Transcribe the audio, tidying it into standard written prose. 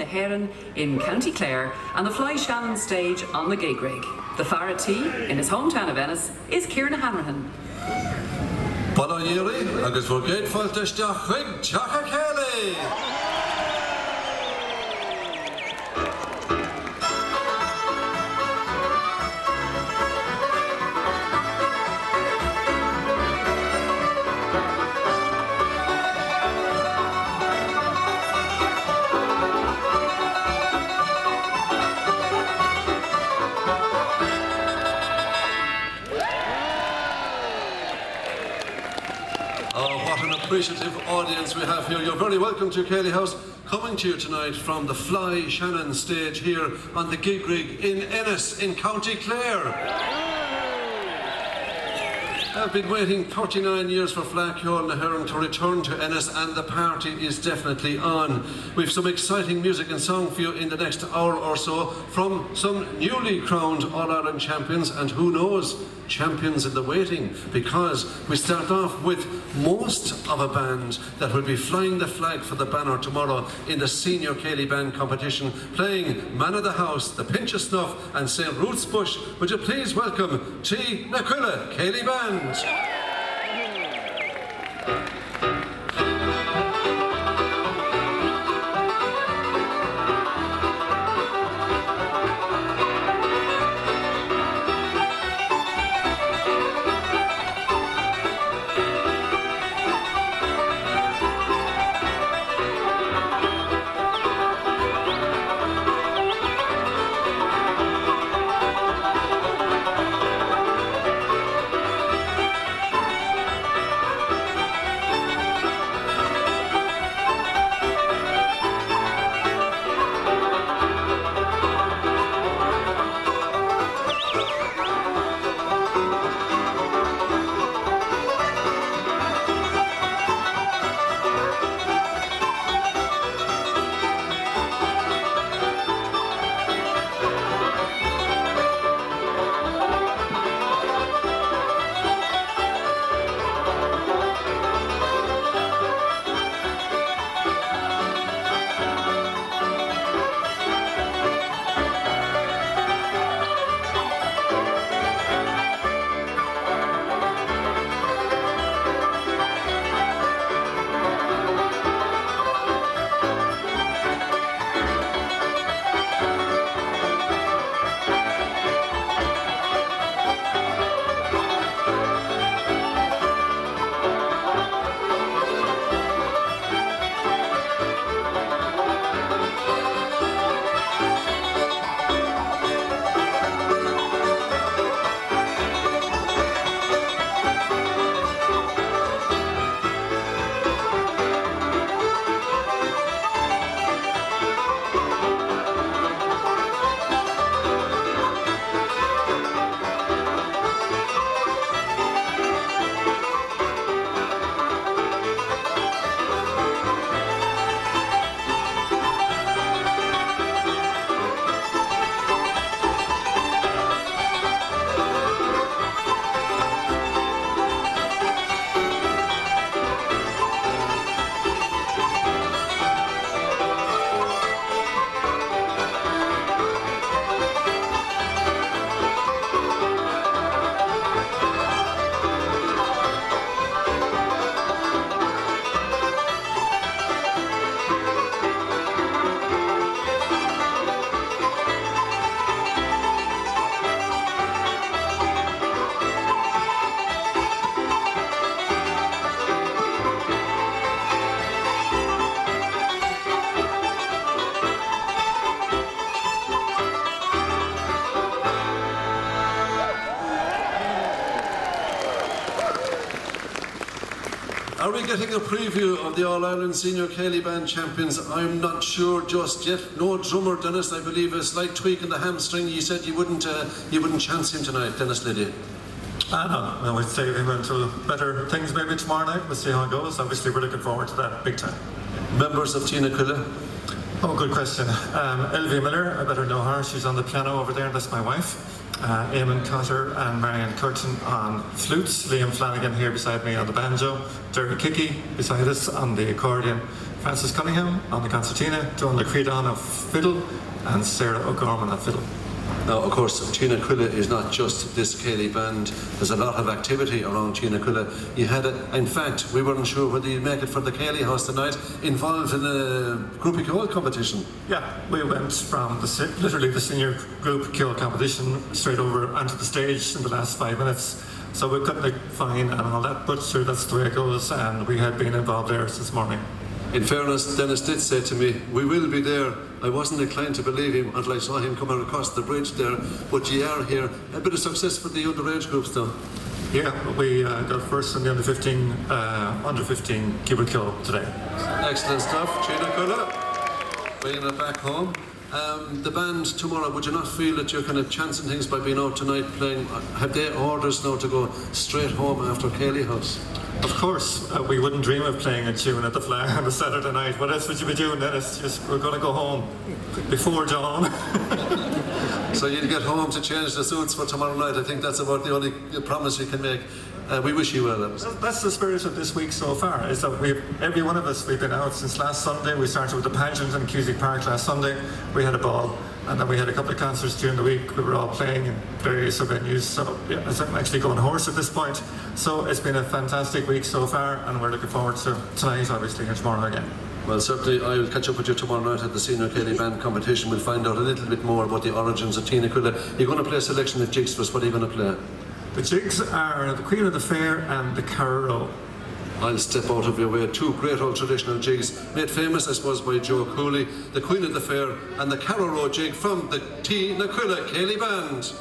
Heron in County Clare and the Fly Shannon stage on the Gig Rig. The Faratee in his hometown of Ennis is Kieran Hanrahan. Bala Yeri, agus we're grateful to Stachig Chaka Kelly. Appreciative audience we have here. You're very welcome to Cayley House, coming to you tonight from the Fly Shannon stage here on the Gig Rig in Ennis in County Clare. I've been waiting 39 years for Fleadh na Heron to return to Ennis, and the party is definitely on. We've some exciting music and song for you in the next hour or so from some newly crowned All-Ireland champions, and who knows, champions in the waiting, because we start off with most of a band that will be flying the flag for the banner tomorrow in the senior Cayley band competition, playing Man of the House, the Pinch of Snuff and St. Ruth's Bush. Would you please welcome T. Naquilla Cayley Band. Are we getting a preview of the All-Ireland Senior Cayley Band champions? I'm not sure just yet. No drummer, Dennis. I believe a slight tweak in the hamstring. You said you wouldn't chance him tonight, Dennis Liddy. I would say we went to better things maybe tomorrow night. We'll see how it goes. Obviously, we're looking forward to that big time. Members of T. Naquilla? Oh, good question. Elvie Miller, I better know her. She's on the piano over there. That's my wife. Eamon Cotter and Marianne Curtin on flutes. Liam Flanagan here beside me on the banjo. Derry Kickey beside us on the accordion. Francis Cunningham on the concertina, Joan Lacreedon on fiddle, and Sarah O'Gorman on fiddle. Now, of course, Tina Quilla is not just this Cayley band. There's a lot of activity around Tina Quilla. You had in fact, we weren't sure whether you'd make it for the Cayley House tonight, involved in a groupie Ceol competition. Yeah, we went from literally the senior group Ceol competition straight over onto the stage in the last 5 minutes. So we couldn't look fine and all that, but sure, that's the way it goes, and we had been involved there since morning. In fairness, Dennis did say to me, we will be there. I wasn't inclined to believe him until I saw him coming across the bridge there, but you are here. A bit of success for the underage groups though. Yeah, we got first in the under 15 Cuba Ceol today. Excellent stuff, Tina Quilla. Bringing it back home. The band tomorrow, would you not feel that you're kind of chancing things by being out tonight playing? Have they orders now to go straight home after Cayley House? Of course, we wouldn't dream of playing a tune at the Flag on a Saturday night. What else would you be doing, Dennis? We're going to go home before dawn. So you'd get home to change the suits for tomorrow night. I think that's about the only promise you can make. We wish you well. That's the spirit of this week so far, is that every one of us, we've been out since last Sunday. We started with the pageant in Cusack Park last Sunday. We had a ball, and then we had a couple of concerts during the week. We were all playing in various venues, so yeah, I'm actually going hoarse at this point. So it's been a fantastic week so far, and we're looking forward to tonight, obviously, and tomorrow again. Well, certainly I will catch up with you tomorrow night at the Senior Cayley Band competition. We'll find out a little bit more about the origins of Tina Quilla. You're going to play a selection of jigs for us. What are you going to play? The jigs are the Queen of the Fair and the Carrow. I'll step out of your way. Two great old traditional jigs, made famous, I suppose, by Joe Cooley, the Queen of the Fair and the Carrow jig from the Tina Quilla Cayley Band.